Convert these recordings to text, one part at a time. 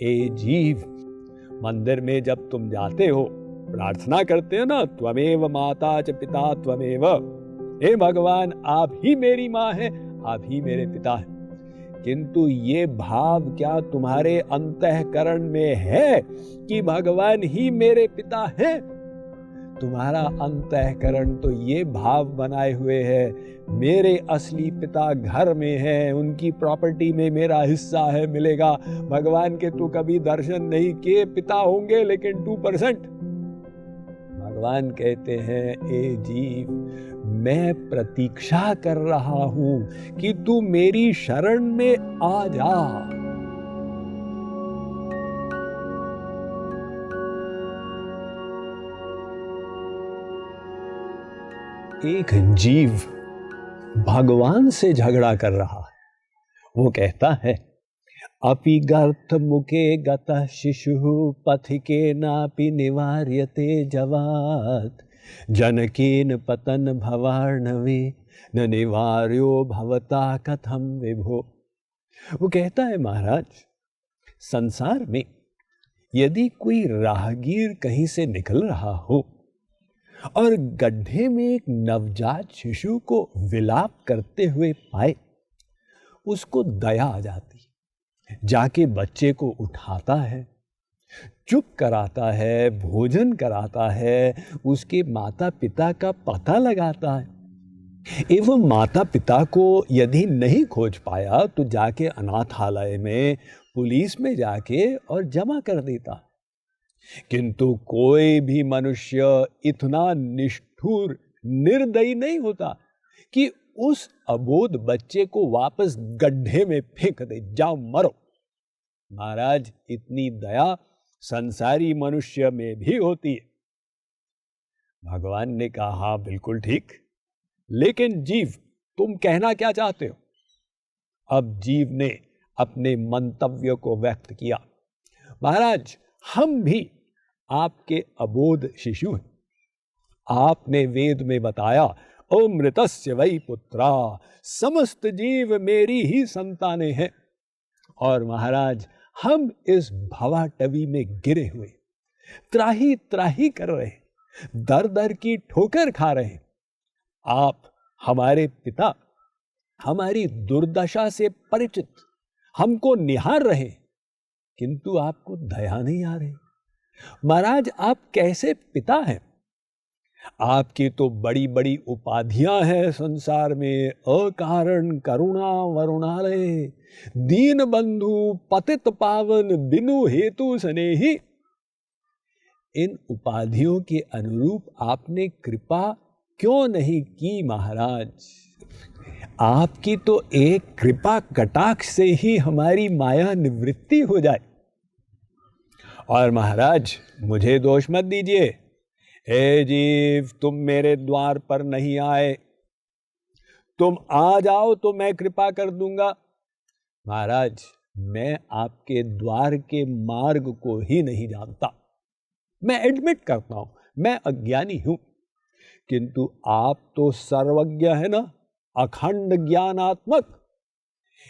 ए जीव, मंदिर में जब तुम जाते हो, प्रार्थना करते हो ना, त्वमेव माता च पिता त्वमेव, हे भगवान आप ही मेरी माँ है, आप ही मेरे पिता हैं। किंतु ये भाव क्या तुम्हारे अंतःकरण में है कि भगवान ही मेरे पिता हैं? तुम्हारा अंतःकरण तो ये भाव बनाए हुए है, मेरे असली पिता घर में है, उनकी प्रॉपर्टी में मेरा हिस्सा है, मिलेगा। भगवान के तो कभी दर्शन नहीं किए, पिता होंगे लेकिन 2%। भगवान कहते हैं, ए जीव, मैं प्रतीक्षा कर रहा हूं कि तू मेरी शरण में आ जा। एक जीव भगवान से झगड़ा कर रहा है। वो कहता है, अपि गर्थ मुके गतः शिशुः पथिके नापि निवार्यते जवात् जनकेन पतन भवार्णवे न निवार्यो भवता कथम विभो। वो कहता है, महाराज, संसार में यदि कोई राहगीर कहीं से निकल रहा हो और गड्ढे में एक नवजात शिशु को विलाप करते हुए पाए, उसको दया आ जाती, जाके बच्चे को उठाता है, चुप कराता है, भोजन कराता है, उसके माता पिता का पता लगाता है। एवं माता पिता को यदि नहीं खोज पाया तो जाके अनाथालय में, पुलिस में जाके और जमा कर देता। किंतु कोई भी मनुष्य इतना निष्ठुर, निर्दयी नहीं होता कि उस अबोध बच्चे को वापस गड्ढे में फेंक दे, जाओ मरो। महाराज, इतनी दया संसारी मनुष्य में भी होती है। भगवान ने कहा, हाँ बिल्कुल ठीक, लेकिन जीव तुम कहना क्या चाहते हो? अब जीव ने अपने मंतव्य को व्यक्त किया। महाराज, हम भी आपके अबोध शिशु हैं। आपने वेद में बताया, अमृतस्य वै पुत्रा, समस्त जीव मेरी ही संतानें हैं। और महाराज, हम इस भवाटवी में गिरे हुए, त्राही त्राही कर रहे हैं, दर दर की ठोकर खा रहे हैं। आप हमारे पिता, हमारी दुर्दशा से परिचित, हमको निहार रहे, किंतु आपको दया नहीं आ रही। महाराज, आप कैसे पिता हैं? आपकी तो बड़ी बड़ी उपाधियां हैं संसार में, अकारण करुणा वरुणालय, दीन बंधु पतित पावन बिनु हेतु स्नेही। इन उपाधियों के अनुरूप आपने कृपा क्यों नहीं की महाराज? आपकी तो एक कृपा कटाक्ष से ही हमारी माया निवृत्ति हो जाए। और महाराज, मुझे दोष मत दीजिए। हे जीव, तुम मेरे द्वार पर नहीं आए, तुम आ जाओ तो मैं कृपा कर दूंगा। महाराज, मैं आपके द्वार के मार्ग को ही नहीं जानता। मैं एडमिट करता हूं, मैं अज्ञानी हूं, किंतु आप तो सर्वज्ञ है ना, अखंड ज्ञानात्मक।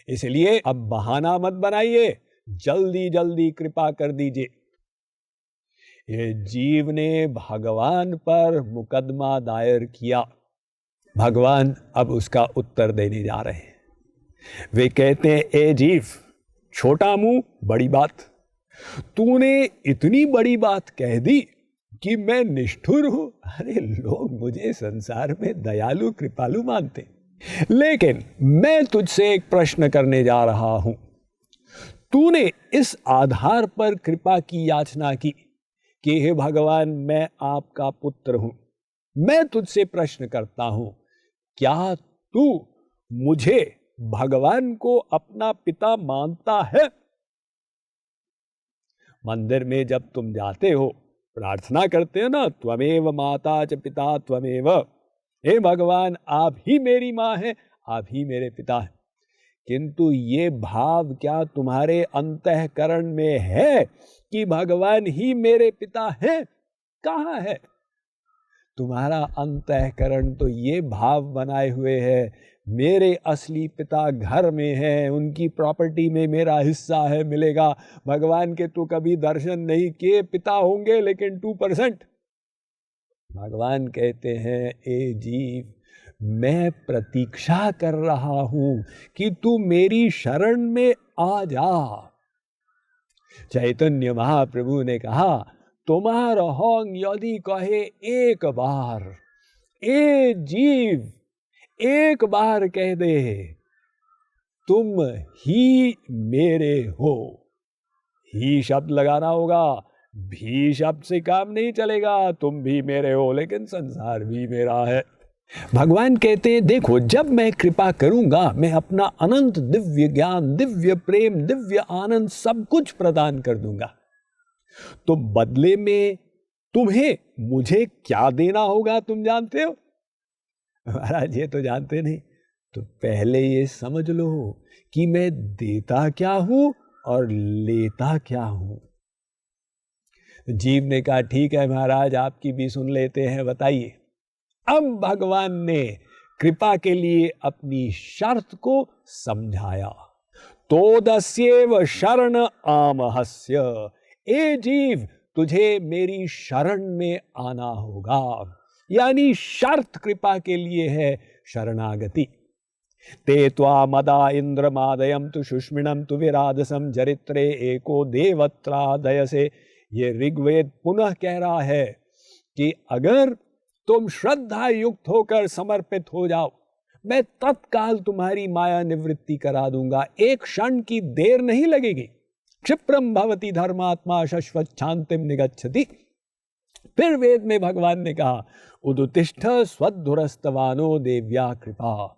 इसलिए अब बहाना मत बनाइए, जल्दी जल्दी कृपा कर दीजिए। ये जीव ने भगवान पर मुकदमा दायर किया। भगवान अब उसका उत्तर देने जा रहे हैं। वे कहते हैं, ए जीव, छोटा मुंह बड़ी बात, तूने इतनी बड़ी बात कह दी कि मैं निष्ठुर हूं। अरे, लोग मुझे संसार में दयालु कृपालु मानते, लेकिन मैं तुझसे एक प्रश्न करने जा रहा हूं। तूने इस आधार पर कृपा की याचना की कि हे भगवान, मैं आपका पुत्र हूं। मैं तुझसे प्रश्न करता हूं, क्या तू मुझे, भगवान को, अपना पिता मानता है? मंदिर में जब तुम जाते हो, प्रार्थना करते हो ना, त्वमेव माता च पिता त्वमेव, हे भगवान आप ही मेरी माँ है, आप ही मेरे पिता हैं। किंतु ये भाव क्या तुम्हारे अंतःकरण में है कि भगवान ही मेरे पिता हैं? कहाँ है? तुम्हारा अंतःकरण तो ये भाव बनाए हुए है, मेरे असली पिता घर में हैं, उनकी प्रॉपर्टी में मेरा हिस्सा है, मिलेगा। भगवान के तो कभी दर्शन नहीं किए, पिता होंगे लेकिन 2%। भगवान कहते हैं, ए जीव, मैं प्रतीक्षा कर रहा हूं कि तू मेरी शरण में आ जा। चैतन्य महाप्रभु ने कहा, तुम्हार होंग यदि कहे एक बार, ए जीव एक बार कह दे, तुम ही मेरे हो। ही शब्द लगाना होगा, भी शब्द से काम नहीं चलेगा। तुम भी मेरे हो लेकिन संसार भी मेरा है। भगवान कहते हैं, देखो जब मैं कृपा करूंगा, मैं अपना अनंत दिव्य ज्ञान, दिव्य प्रेम, दिव्य आनंद सब कुछ प्रदान कर दूंगा। तो बदले में तुम्हें मुझे क्या देना होगा, तुम जानते हो? महाराज ये तो जानते नहीं। तो पहले ये समझ लो कि मैं देता क्या हूं और लेता क्या हूं। जीव ने कहा, ठीक है महाराज, आपकी भी सुन लेते हैं, बताइए। अब भगवान ने कृपा के लिए अपनी शर्त को समझाया। तो दस्येव शरण आमहस्य, ए जीव तुझे मेरी शरण में आना होगा। यानी शर्त कृपा के लिए है शरणागति। ते त्वा मदा इंद्र मादयम तु शुष्मिणम तु विरादसम जरित्रे एको देवत्रादय से। ये ऋग्वेद पुनः कह रहा है कि अगर तुम श्रद्धा युक्त होकर समर्पित हो जाओ, मैं तत्काल तुम्हारी माया निवृत्ति करा दूंगा, एक क्षण की देर नहीं लगेगी। क्षिप्रम भवति धर्मात्मा शश्वत शांतिम निगच्छति। फिर वेद में भगवान ने कहा, उदुतिष्ठ स्वधुरस्तवानो देव्या कृपा।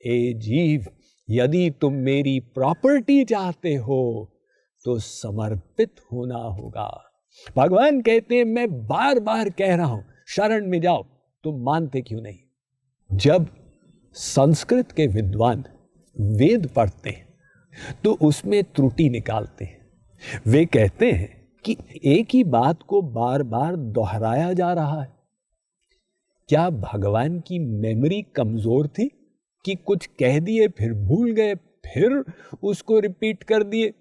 ए जीव, यदि तुम मेरी प्रॉपर्टी चाहते हो तो समर्पित होना होगा। भगवान कहते हैं, मैं बार बार कह रहा हूं शरण में जाओ, तुम मानते क्यों नहीं? जब संस्कृत के विद्वान वेद पढ़ते हैं तो उसमें त्रुटि निकालते हैं। वे कहते हैं कि एक ही बात को बार बार दोहराया जा रहा है। क्या भगवान की मेमोरी कमजोर थी कि कुछ कह दिए फिर भूल गए, फिर उसको रिपीट कर दिए?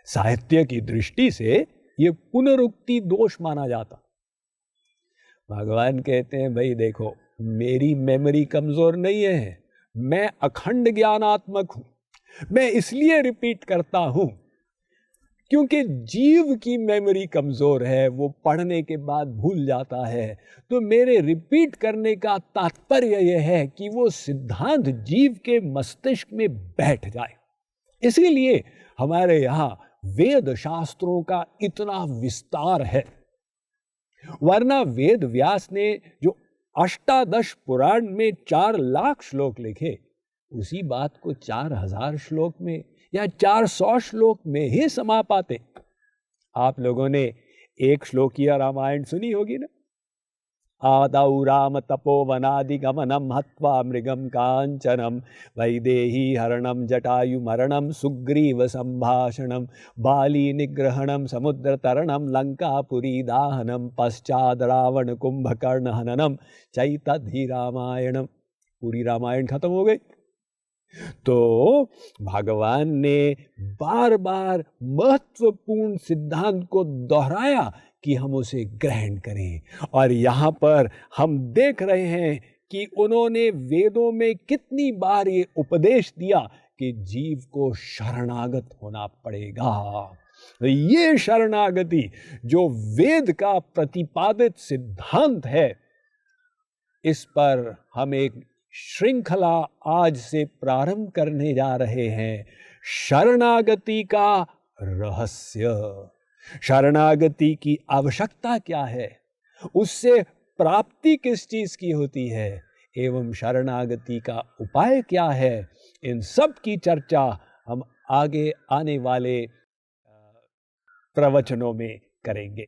साहित्य की दृष्टि से यह पुनरुक्ति दोष माना जाता। भगवान कहते हैं, भाई देखो, मेरी मेमोरी कमजोर नहीं है, मैं अखंड ज्ञानात्मक हूं। मैं इसलिए रिपीट करता हूं क्योंकि जीव की मेमोरी कमजोर है, वो पढ़ने के बाद भूल जाता है। तो मेरे रिपीट करने का तात्पर्य यह है कि वो सिद्धांत जीव के मस्तिष्क में बैठ जाए। इसीलिए हमारे यहां वेद शास्त्रों का इतना विस्तार है। वरना वेद व्यास ने जो अष्टादश पुराण में 4 लाख श्लोक लिखे, उसी बात को 4000 श्लोक में या 400 श्लोक में ही समा पाते। आप लोगों ने एक श्लोकीय रामायण सुनी होगी ना। आदौ राम तपोवनादि गमनम हत्वा मृगम कांचनम वैदेही हरणम जटायु मरणम सुग्रीव संभाषणम बाली निग्रहणम समुद्र तरणम लंकापुरी दाहनम पश्चाद रावण कुंभकर्ण हननम चैतधि रामायणम। पूरी रामायण खत्म हो गई। तो भगवान ने बार बार महत्वपूर्ण सिद्धांत को दोहराया कि हम उसे ग्रहण करें। और यहां पर हम देख रहे हैं कि उन्होंने वेदों में कितनी बार ये उपदेश दिया कि जीव को शरणागत होना पड़ेगा। ये शरणागति जो वेद का प्रतिपादित सिद्धांत है, इस पर हम एक श्रृंखला आज से प्रारंभ करने जा रहे हैं। शरणागति का रहस्य, शरणागति की आवश्यकता क्या है, उससे प्राप्ति किस चीज की होती है, एवं शरणागति का उपाय क्या है, इन सब की चर्चा हम आगे आने वाले प्रवचनों में करेंगे।